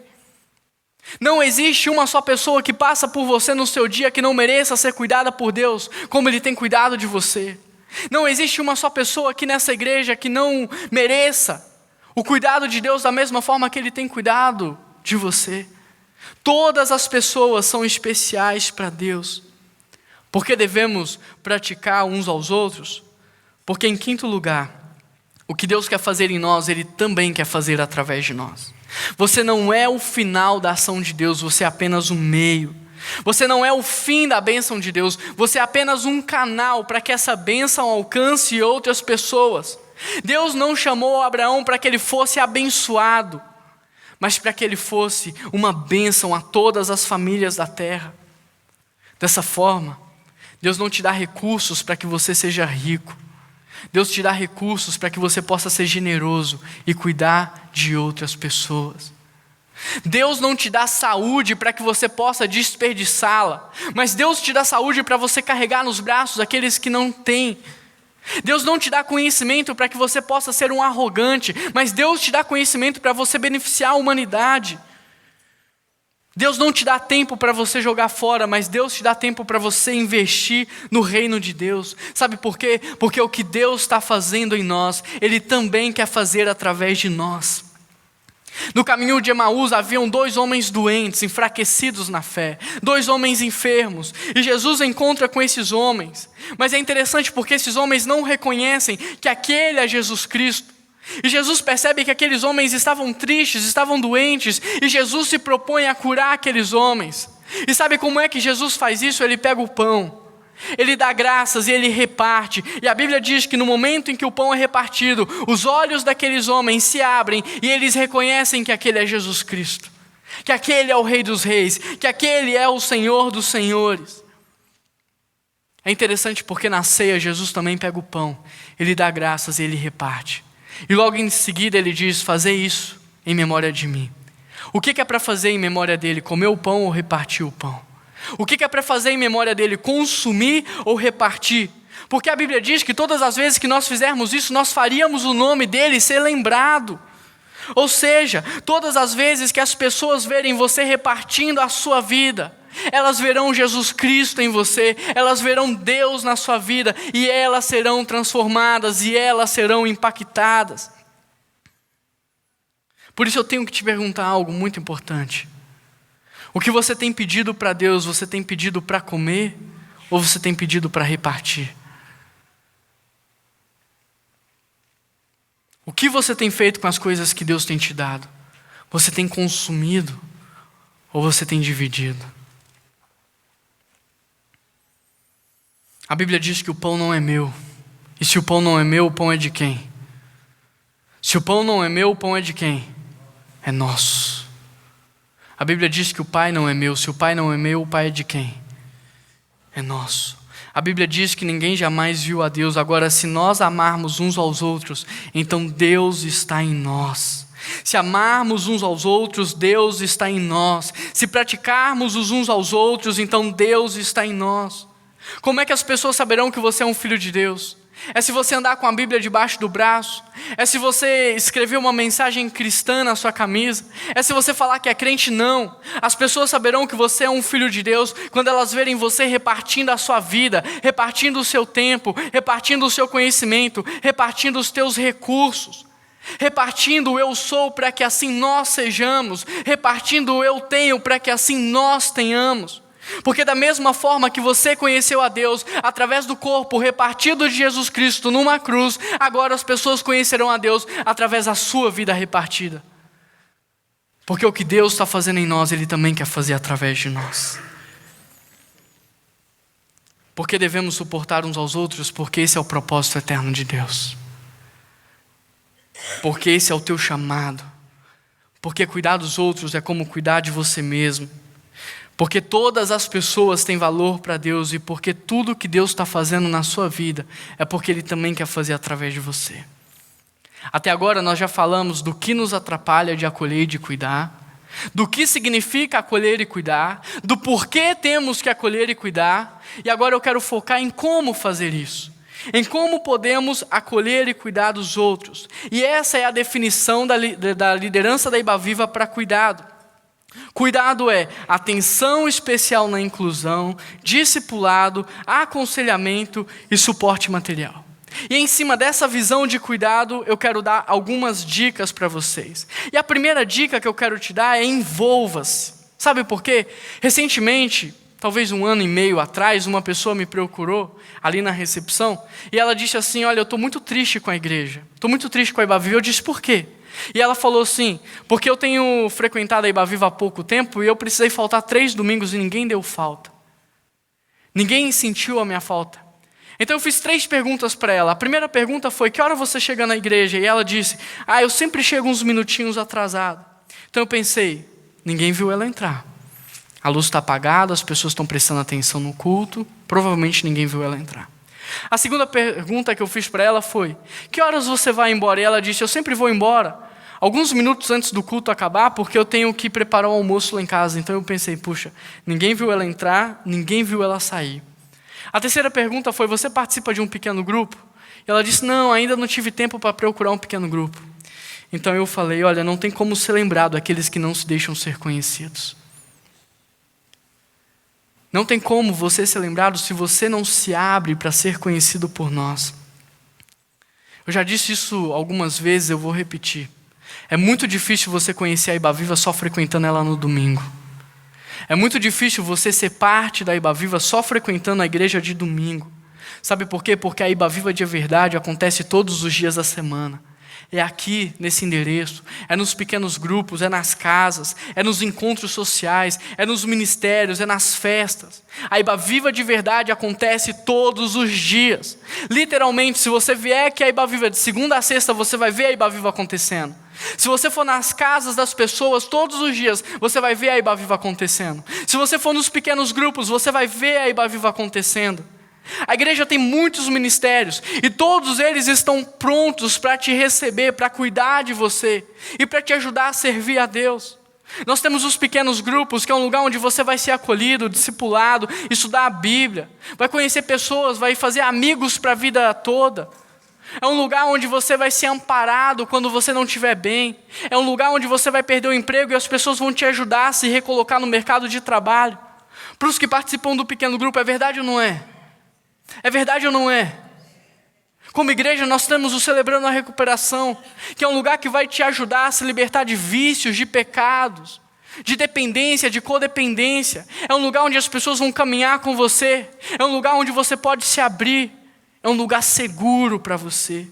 Não existe uma só pessoa que passa por você no seu dia que não mereça ser cuidada por Deus, como ele tem cuidado de você. Não existe uma só pessoa aqui nessa igreja que não mereça o cuidado de Deus da mesma forma que ele tem cuidado de você. Todas as pessoas são especiais para Deus. Porque devemos praticar uns aos outros? Porque em quinto lugar, o que Deus quer fazer em nós, ele também quer fazer através de nós. Você não é o final da ação de Deus, você é apenas um meio. Você não é o fim da bênção de Deus, você é apenas um canal para que essa bênção alcance outras pessoas. Deus não chamou Abraão para que ele fosse abençoado, mas para que ele fosse uma bênção a todas as famílias da terra. Dessa forma, Deus não te dá recursos para que você seja rico. Deus te dá recursos para que você possa ser generoso e cuidar de outras pessoas. Deus não te dá saúde para que você possa desperdiçá-la, mas Deus te dá saúde para você carregar nos braços aqueles que não têm. Deus não te dá conhecimento para que você possa ser um arrogante, mas Deus te dá conhecimento para você beneficiar a humanidade. Deus não te dá tempo para você jogar fora, mas Deus te dá tempo para você investir no reino de Deus. Sabe por quê? Porque o que Deus está fazendo em nós, Ele também quer fazer através de nós. No caminho de Emaús haviam 2 homens doentes, enfraquecidos na fé, 2 homens enfermos, e Jesus encontra com esses homens. Mas é interessante porque esses homens não reconhecem que aquele é Jesus Cristo. E Jesus percebe que aqueles homens estavam tristes, estavam doentes, e Jesus se propõe a curar aqueles homens. E sabe como é que Jesus faz isso? Ele pega o pão, ele dá graças e ele reparte. E a Bíblia diz que no momento em que o pão é repartido, os olhos daqueles homens se abrem e eles reconhecem que aquele é Jesus Cristo, que aquele é o Rei dos Reis, que aquele é o Senhor dos Senhores. É interessante porque na ceia Jesus também pega o pão, ele dá graças e ele reparte. E logo em seguida ele diz: fazei isso em memória de mim. O que é para fazer em memória dele? Comer o pão ou repartir o pão? O que é para fazer em memória dele? Consumir ou repartir? Porque a Bíblia diz que todas as vezes que nós fizermos isso, nós faríamos o nome dele ser lembrado. Ou seja, todas as vezes que as pessoas verem você repartindo a sua vida, elas verão Jesus Cristo em você, elas verão Deus na sua vida, e elas serão transformadas, e elas serão impactadas. Por isso eu tenho que te perguntar algo muito importante. O que você tem pedido para Deus, você tem pedido para comer, ou você tem pedido para repartir? O que você tem feito com as coisas que Deus tem te dado? Você tem consumido, ou você tem dividido? A Bíblia diz que o pão não é meu. E se o pão não é meu, o pão é de quem? Se o pão não é meu, o pão é de quem? É nosso. A Bíblia diz que o Pai não é meu. Se o Pai não é meu, o Pai é de quem? É nosso. A Bíblia diz que ninguém jamais viu a Deus. Agora, se nós amarmos uns aos outros, então Deus está em nós. Se amarmos uns aos outros, Deus está em nós. Se praticarmos os uns aos outros, então Deus está em nós. Como é que as pessoas saberão que você é um filho de Deus? É se você andar com a Bíblia debaixo do braço? É se você escrever uma mensagem cristã na sua camisa? É se você falar que é crente? Não. As pessoas saberão que você é um filho de Deus quando elas verem você repartindo a sua vida, repartindo o seu tempo, repartindo o seu conhecimento, repartindo os teus recursos, repartindo o eu sou para que assim nós sejamos, repartindo o eu tenho para que assim nós tenhamos. Porque da mesma forma que você conheceu a Deus através do corpo repartido de Jesus Cristo numa cruz, agora as pessoas conhecerão a Deus através da sua vida repartida. Porque o que Deus está fazendo em nós, Ele também quer fazer através de nós. Porque devemos suportar uns aos outros? Porque esse é o propósito eterno de Deus. Porque esse é o teu chamado. Porque cuidar dos outros é como cuidar de você mesmo. Porque todas as pessoas têm valor para Deus e porque tudo que Deus está fazendo na sua vida é porque Ele também quer fazer através de você. Até agora nós já falamos do que nos atrapalha de acolher e de cuidar, do que significa acolher e cuidar, do porquê temos que acolher e cuidar, e agora eu quero focar em como fazer isso, em como podemos acolher e cuidar dos outros. E essa é a definição da liderança da Iba Viva para cuidado. Cuidado é atenção especial na inclusão, discipulado, aconselhamento e suporte material. E em cima dessa visão de cuidado, eu quero dar algumas dicas para vocês. E a primeira dica que eu quero te dar é envolva-se. Sabe por quê? Recentemente, talvez 1 ano e meio atrás, uma pessoa me procurou ali na recepção e ela disse assim: olha, eu estou muito triste com a igreja, estou muito triste com a Iba Viva. Eu disse: por quê? E ela falou assim: porque eu tenho frequentado a Iba Viva há pouco tempo e eu precisei faltar 3 domingos e ninguém deu falta. Ninguém sentiu a minha falta. Então eu fiz 3 perguntas para ela. A primeira pergunta foi: que hora você chega na igreja? E ela disse: eu sempre chego uns minutinhos atrasado. Então eu pensei: ninguém viu ela entrar. A luz está apagada, as pessoas estão prestando atenção no culto, provavelmente ninguém viu ela entrar. A segunda pergunta que eu fiz para ela foi: que horas você vai embora? E ela disse: eu sempre vou embora alguns minutos antes do culto acabar, porque eu tenho que preparar o almoço lá em casa. Então eu pensei: puxa, ninguém viu ela entrar, ninguém viu ela sair. A terceira pergunta foi: você participa de um pequeno grupo? E ela disse: não, ainda não tive tempo para procurar um pequeno grupo. Então eu falei: olha, não tem como ser lembrado aqueles que não se deixam ser conhecidos. Não tem como você ser lembrado se você não se abre para ser conhecido por nós. Eu já disse isso algumas vezes, eu vou repetir. É muito difícil você conhecer a Iba Viva só frequentando ela no domingo. É muito difícil você ser parte da Iba Viva só frequentando a igreja de domingo. Sabe por quê? Porque a Iba Viva de verdade acontece todos os dias da semana. É aqui, nesse endereço, é nos pequenos grupos, é nas casas, é nos encontros sociais, é nos ministérios, é nas festas. A Iba Viva de verdade acontece todos os dias. Literalmente, se você vier aqui a Iba Viva de segunda a sexta, você vai ver a Iba Viva acontecendo. Se você for nas casas das pessoas todos os dias, você vai ver a Iba Viva acontecendo. Se você for nos pequenos grupos, você vai ver a Iba Viva acontecendo. A igreja tem muitos ministérios e todos eles estão prontos para te receber, para cuidar de você e para te ajudar a servir a Deus. Nós temos os pequenos grupos, que é um lugar onde você vai ser acolhido, discipulado, estudar a Bíblia, vai conhecer pessoas, vai fazer amigos para a vida toda. É um lugar onde você vai ser amparado quando você não estiver bem. É um lugar onde você vai perder o emprego e as pessoas vão te ajudar a se recolocar no mercado de trabalho. Para os que participam do pequeno grupo, é verdade ou não é? É verdade ou não é? Como igreja nós temos o Celebrando a Recuperação, que é um lugar que vai te ajudar a se libertar de vícios, de pecados, de dependência, de codependência. É um lugar onde as pessoas vão caminhar com você. É um lugar onde você pode se abrir. É um lugar seguro para você.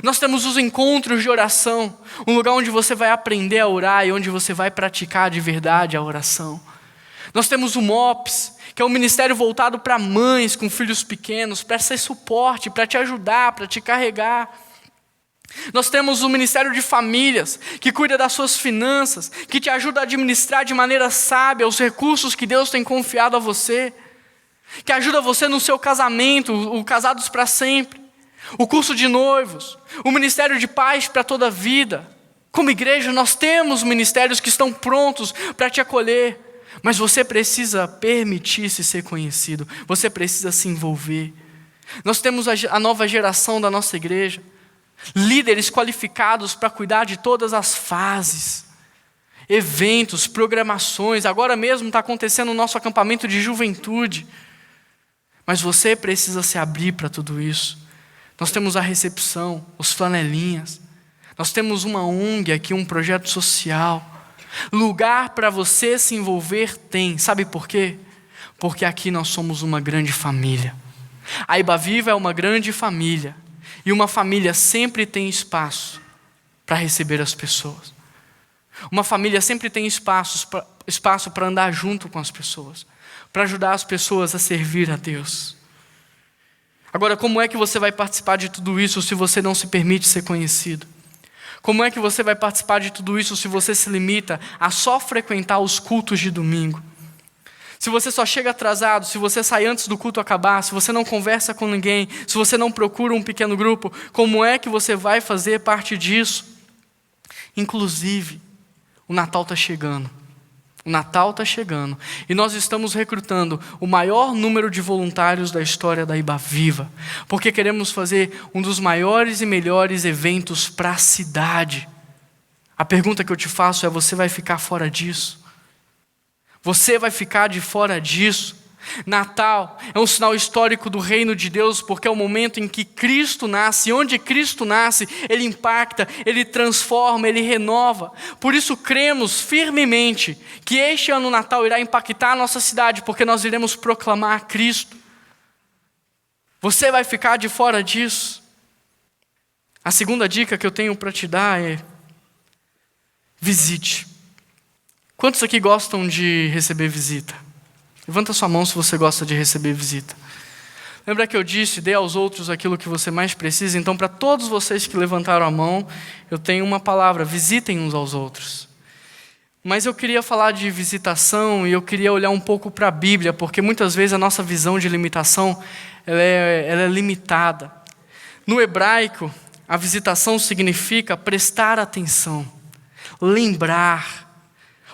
Nós temos os encontros de oração, um lugar onde você vai aprender a orar e onde você vai praticar de verdade a oração. Nós temos o MOPS, que é um ministério voltado para mães com filhos pequenos, para ser suporte, para te ajudar, para te carregar. Nós temos o Ministério de Famílias, que cuida das suas finanças, que te ajuda a administrar de maneira sábia os recursos que Deus tem confiado a você, que ajuda você no seu casamento, o Casados para Sempre, o curso de noivos, o Ministério de Paz para toda a vida. Como igreja, nós temos ministérios que estão prontos para te acolher, mas você precisa permitir-se ser conhecido, você precisa se envolver. Nós temos a nova geração da nossa igreja, líderes qualificados para cuidar de todas as fases, eventos, programações. Agora mesmo está acontecendo o nosso acampamento de juventude, mas você precisa se abrir para tudo isso. Nós temos a recepção, os flanelinhas, nós temos uma ONG aqui, um projeto social. Lugar para você se envolver tem, sabe por quê? Porque aqui nós somos uma grande família. A Ibaviva é uma grande família, e uma família sempre tem espaço para receber as pessoas. Uma família sempre tem espaço para andar junto com as pessoas, para ajudar as pessoas a servir a Deus. Agora, como é que você vai participar de tudo isso se você não se permite ser conhecido? Como é que você vai participar de tudo isso se você se limita a só frequentar os cultos de domingo? Se você só chega atrasado, se você sai antes do culto acabar, se você não conversa com ninguém, se você não procura um pequeno grupo, como é que você vai fazer parte disso? Inclusive, o Natal está chegando. O Natal está chegando e nós estamos recrutando o maior número de voluntários da história da Ibaviva, porque queremos fazer um dos maiores e melhores eventos para a cidade. A pergunta que eu te faço é: você vai ficar fora disso? Você vai ficar de fora disso? Natal é um sinal histórico do reino de Deus, porque é o momento em que Cristo nasce, e onde Cristo nasce, Ele impacta, Ele transforma, Ele renova. Por isso cremos firmemente que este ano Natal irá impactar a nossa cidade, porque nós iremos proclamar Cristo. Você vai ficar de fora disso? A segunda dica que eu tenho para te dar é: visite. Quantos aqui gostam de receber visita? Levanta sua mão se você gosta de receber visita. Lembra que eu disse: dê aos outros aquilo que você mais precisa? Então, para todos vocês que levantaram a mão, eu tenho uma palavra: visitem uns aos outros. Mas eu queria falar de visitação e eu queria olhar um pouco para a Bíblia, porque muitas vezes a nossa visão de limitação ela é limitada. No hebraico, a visitação significa prestar atenção, lembrar,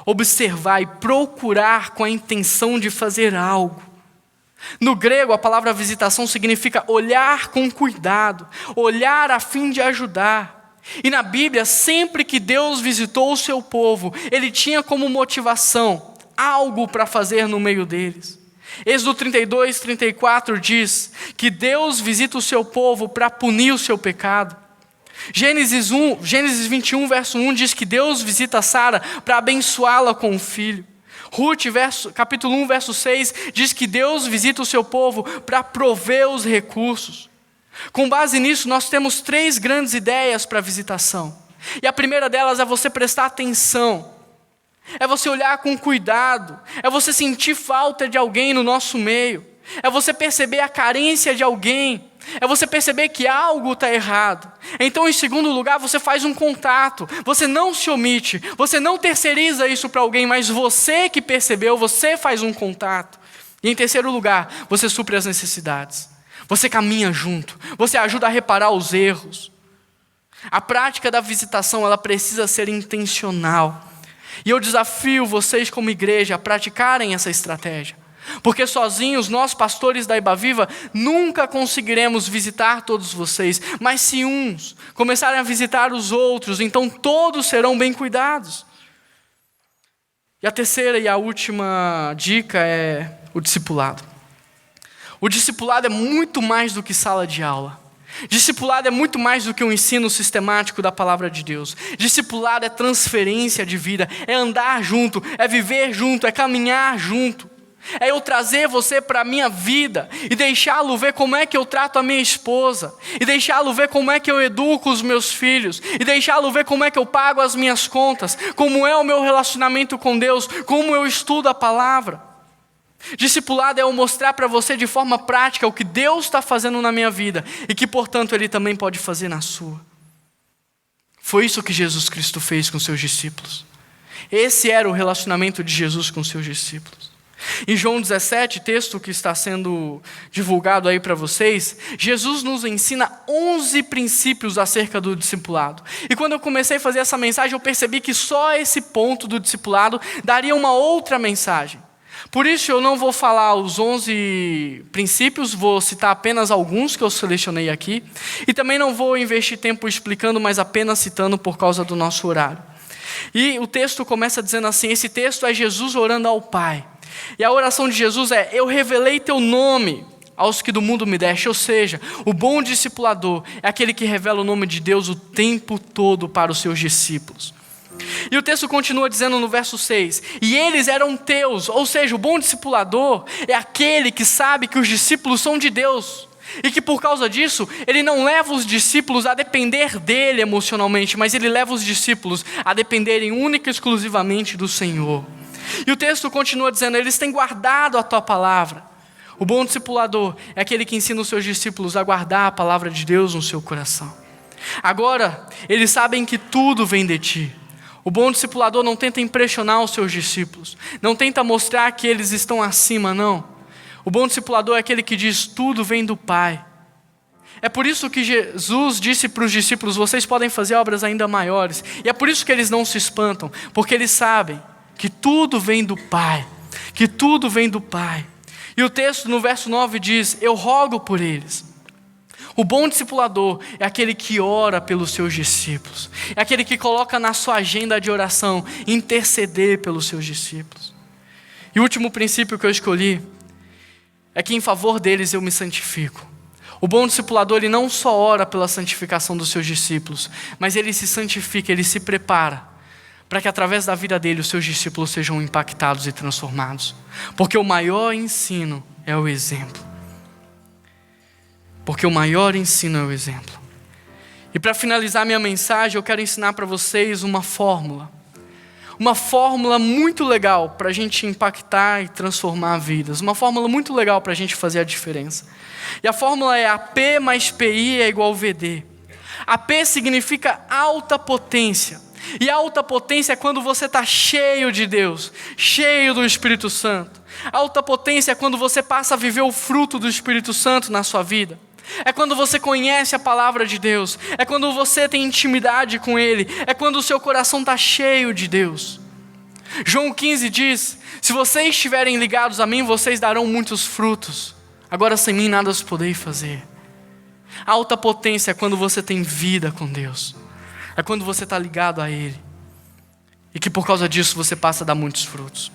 observar e procurar com a intenção de fazer algo. No grego, a palavra visitação significa olhar com cuidado, olhar a fim de ajudar. E na Bíblia, sempre que Deus visitou o seu povo, Ele tinha como motivação algo para fazer no meio deles. Êxodo 32, 34 diz que Deus visita o seu povo para punir o seu pecado. Gênesis 21, verso 1 diz que Deus visita Sara para abençoá-la com um filho. Ruth, capítulo 1, verso 6, diz que Deus visita o seu povo para prover os recursos. Com base nisso, nós temos 3 grandes ideias para a visitação. E a primeira delas é você prestar atenção. É você olhar com cuidado. É você sentir falta de alguém no nosso meio. É você perceber a carência de alguém. É você perceber que algo está errado. Então, em segundo lugar, você faz um contato. Você não se omite. Você não terceiriza isso para alguém, mas você que percebeu, você faz um contato. E em terceiro lugar, você supre as necessidades. Você caminha junto. Você ajuda a reparar os erros. A prática da visitação, ela precisa ser intencional. E eu desafio vocês como igreja a praticarem essa estratégia. Porque sozinhos, nós pastores da Ibaviva, nunca conseguiremos visitar todos vocês. Mas se uns começarem a visitar os outros, então todos serão bem cuidados. E a terceira e a última dica é o discipulado. O discipulado é muito mais do que sala de aula. Discipulado é muito mais do que um ensino sistemático da palavra de Deus. Discipulado é transferência de vida, é andar junto, é viver junto, é caminhar junto. É eu trazer você para a minha vida e deixá-lo ver como é que eu trato a minha esposa, e deixá-lo ver como é que eu educo os meus filhos, e deixá-lo ver como é que eu pago as minhas contas, como é o meu relacionamento com Deus, como eu estudo a palavra. Discipulado é eu mostrar para você de forma prática o que Deus está fazendo na minha vida e que, portanto, Ele também pode fazer na sua. Foi isso que Jesus Cristo fez com seus discípulos. Esse era o relacionamento de Jesus com seus discípulos. Em João 17, texto que está sendo divulgado aí para vocês, Jesus nos ensina 11 princípios acerca do discipulado. E quando eu comecei a fazer essa mensagem, eu percebi que só esse ponto do discipulado daria uma outra mensagem. Por isso eu não vou falar os 11 princípios, vou citar apenas alguns que eu selecionei aqui. E também não vou investir tempo explicando, mas apenas citando por causa do nosso horário. E o texto começa dizendo assim, esse texto é Jesus orando ao Pai. E a oração de Jesus é: eu revelei teu nome aos que do mundo me deste. Ou seja, o bom discipulador é aquele que revela o nome de Deus o tempo todo para os seus discípulos. E o texto continua dizendo no verso 6, e eles eram teus. Ou seja, o bom discipulador é aquele que sabe que os discípulos são de Deus. E que por causa disso, ele não leva os discípulos a depender dele emocionalmente, mas ele leva os discípulos a dependerem única e exclusivamente do Senhor. E o texto continua dizendo, eles têm guardado a tua palavra. O bom discipulador é aquele que ensina os seus discípulos a guardar a palavra de Deus no seu coração. Agora, eles sabem que tudo vem de ti. O bom discipulador não tenta impressionar os seus discípulos, não tenta mostrar que eles estão acima, não. O bom discipulador é aquele que diz, tudo vem do Pai. É por isso que Jesus disse para os discípulos, vocês podem fazer obras ainda maiores. E é por isso que eles não se espantam, porque eles sabem que tudo vem do Pai, que tudo vem do Pai. E o texto no verso 9 diz, eu rogo por eles. O bom discipulador é aquele que ora pelos seus discípulos, é aquele que coloca na sua agenda de oração, interceder pelos seus discípulos. E o último princípio que eu escolhi, é que em favor deles eu me santifico. O bom discipulador, ele não só ora pela santificação dos seus discípulos, mas ele se santifica, ele se prepara, para que através da vida dele os seus discípulos sejam impactados e transformados. Porque o maior ensino é o exemplo. Porque o maior ensino é o exemplo. E para finalizar minha mensagem, eu quero ensinar para vocês uma fórmula. Uma fórmula muito legal para a gente impactar e transformar vidas. Uma fórmula muito legal para a gente fazer a diferença. E a fórmula é AP mais PI é igual VD. AP significa alta potência. E alta potência é quando você está cheio de Deus, cheio do Espírito Santo. Alta potência é quando você passa a viver o fruto do Espírito Santo na sua vida. É quando você conhece a palavra de Deus. É quando você tem intimidade com Ele. É quando o seu coração está cheio de Deus. João 15 diz, se vocês estiverem ligados a mim, vocês darão muitos frutos. Agora sem mim nada os podeis fazer. Alta potência é quando você tem vida com Deus. É quando você está ligado a Ele. E que por causa disso você passa a dar muitos frutos.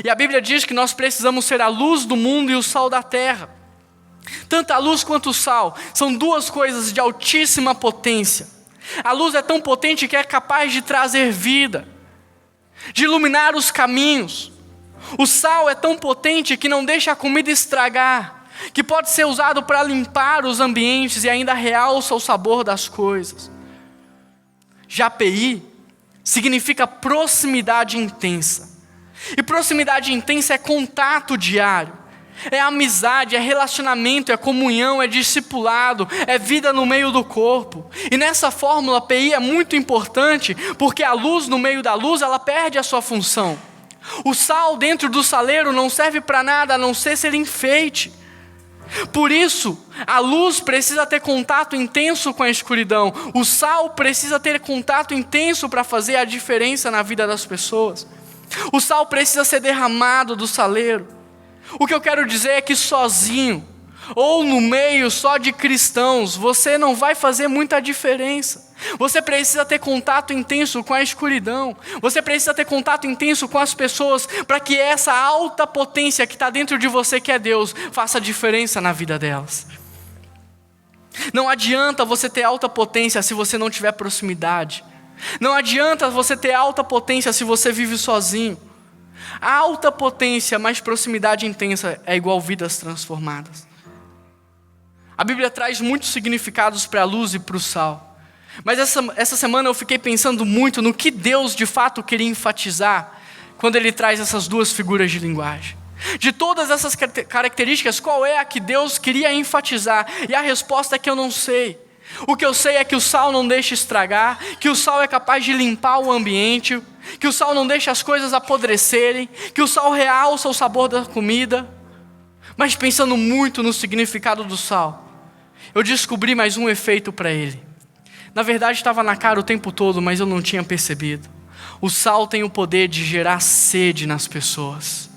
E a Bíblia diz que nós precisamos ser a luz do mundo e o sal da terra. Tanto a luz quanto o sal são duas coisas de altíssima potência. A luz é tão potente que é capaz de trazer vida, de iluminar os caminhos. O sal é tão potente que não deixa a comida estragar, que pode ser usado para limpar os ambientes e ainda realça o sabor das coisas. Já PI significa proximidade intensa. E proximidade intensa é contato diário. É amizade, é relacionamento, é comunhão, é discipulado, é vida no meio do corpo. E nessa fórmula PI é muito importante, porque a luz no meio da luz, ela perde a sua função. O sal dentro do saleiro não serve para nada, a não ser ser enfeite. Por isso, a luz precisa ter contato intenso com a escuridão. O sal precisa ter contato intenso para fazer a diferença na vida das pessoas. O sal precisa ser derramado do saleiro. O que eu quero dizer é que sozinho, ou no meio só de cristãos, você não vai fazer muita diferença. Você precisa ter contato intenso com a escuridão. Você precisa ter contato intenso com as pessoas, para que essa alta potência que está dentro de você, que é Deus, faça diferença na vida delas. Não adianta você ter alta potência se você não tiver proximidade. Não adianta você ter alta potência se você vive sozinho. A alta potência mais proximidade intensa é igual vidas transformadas. A Bíblia traz muitos significados para a luz e para o sal. Mas essa semana eu fiquei pensando muito no que Deus de fato queria enfatizar quando Ele traz essas duas figuras de linguagem. De todas essas características, qual é a que Deus queria enfatizar? E a resposta é que eu não sei. O que eu sei é que o sal não deixa estragar, que o sal é capaz de limpar o ambiente, que o sal não deixa as coisas apodrecerem, que o sal realça o sabor da comida. Mas pensando muito no significado do sal, eu descobri mais um efeito para ele. Na verdade estava na cara o tempo todo, mas eu não tinha percebido. O sal tem o poder de gerar sede nas pessoas.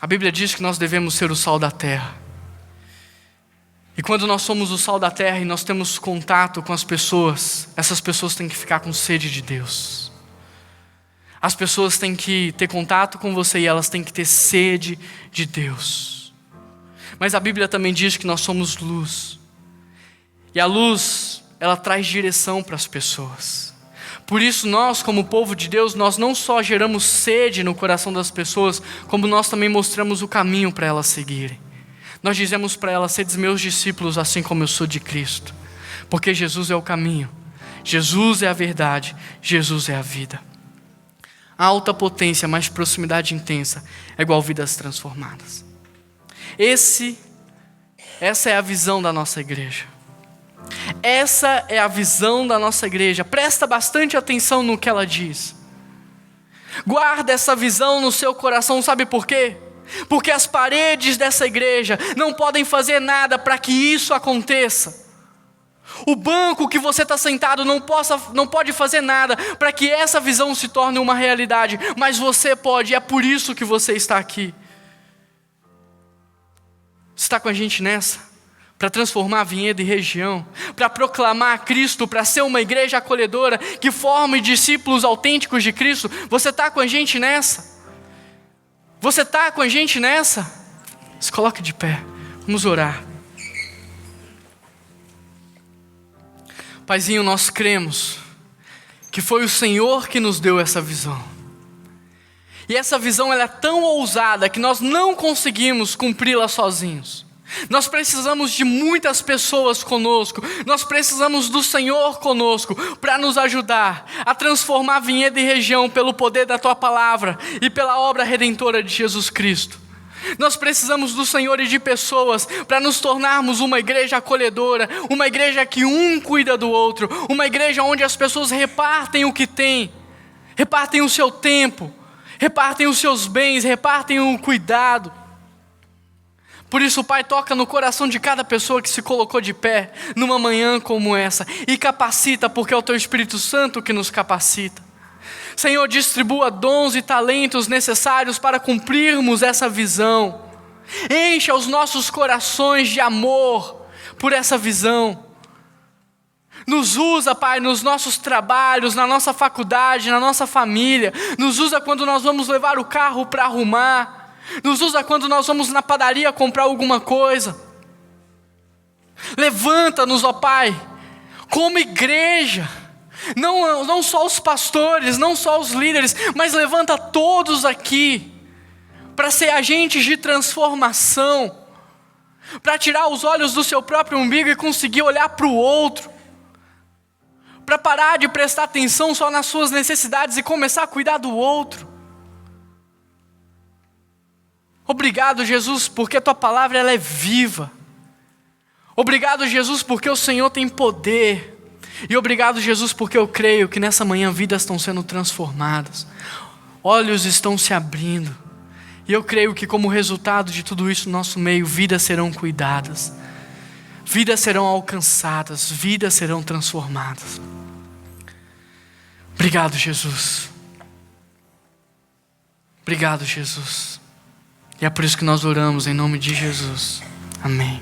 A Bíblia diz que nós devemos ser o sal da terra. E quando nós somos o sal da terra e nós temos contato com as pessoas, essas pessoas têm que ficar com sede de Deus. As pessoas têm que ter contato com você e elas têm que ter sede de Deus. Mas a Bíblia também diz que nós somos luz. E a luz, ela traz direção para as pessoas. Por isso nós, como povo de Deus, nós não só geramos sede no coração das pessoas, como nós também mostramos o caminho para elas seguirem. Nós dizemos para elas: sede meus discípulos assim como eu sou de Cristo. Porque Jesus é o caminho, Jesus é a verdade, Jesus é a vida. A alta potência mais proximidade intensa é igual vidas transformadas. Essa é a visão da nossa igreja. Essa é a visão da nossa igreja. Presta bastante atenção no que ela diz. Guarda essa visão no seu coração, sabe por quê? Porque as paredes dessa igreja não podem fazer nada para que isso aconteça. O banco que você está sentado não pode fazer nada para que essa visão se torne uma realidade. Mas você pode, e é por isso que você está aqui. Você está com a gente nessa? Para transformar Vinhedo e região, para proclamar Cristo, para ser uma igreja acolhedora que forme discípulos autênticos de Cristo. Você está com a gente nessa? Você está com a gente nessa? Se coloque de pé, vamos orar. Paizinho, nós cremos que foi o Senhor que nos deu essa visão. E essa visão ela é tão ousada que nós não conseguimos cumpri-la sozinhos. Nós precisamos de muitas pessoas conosco. Nós precisamos do Senhor conosco para nos ajudar a transformar Vinhedo e região pelo poder da Tua palavra e pela obra redentora de Jesus Cristo. Nós precisamos do Senhor e de pessoas para nos tornarmos uma igreja acolhedora, uma igreja que um cuida do outro, uma igreja onde as pessoas repartem o que têm, repartem o seu tempo, repartem os seus bens, repartem o cuidado. Por isso, Pai, toca no coração de cada pessoa que se colocou de pé numa manhã como essa e capacita, porque é o Teu Espírito Santo que nos capacita. Senhor, distribua dons e talentos necessários para cumprirmos essa visão. Encha os nossos corações de amor por essa visão. Nos usa, Pai, nos nossos trabalhos, na nossa faculdade, na nossa família. Nos usa quando nós vamos levar o carro para arrumar. Nos usa quando nós vamos na padaria comprar alguma coisa. Levanta-nos, ó Pai, como igreja. Não só os pastores, não só os líderes, mas levanta todos aqui para ser agentes de transformação, para tirar os olhos do seu próprio umbigo e conseguir olhar para o outro, para parar de prestar atenção só nas suas necessidades e começar a cuidar do outro. Obrigado, Jesus, porque a Tua palavra ela é viva. Obrigado, Jesus, porque o Senhor tem poder. E obrigado, Jesus, porque eu creio que nessa manhã vidas estão sendo transformadas, olhos estão se abrindo. E eu creio que como resultado de tudo isso no nosso meio, vidas serão cuidadas, vidas serão alcançadas, vidas serão transformadas. Obrigado, Jesus. Obrigado, Jesus. E é por isso que nós oramos em nome de Jesus. Amém.